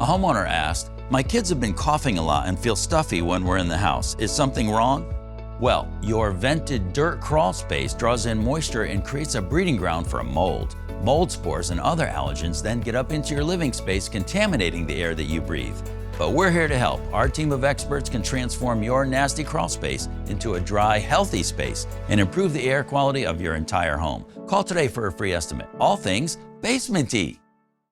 A homeowner asked, "My kids have been coughing a lot and feel stuffy when we're in the house. Is something wrong?" Well, your vented dirt crawl space draws in moisture and creates a breeding ground for mold. Mold spores and other allergens then get up into your living space, contaminating the air that you breathe. But we're here to help. Our team of experts can transform your nasty crawl space into a dry, healthy space and improve the air quality of your entire home. Call today for a free estimate. All things basement-y.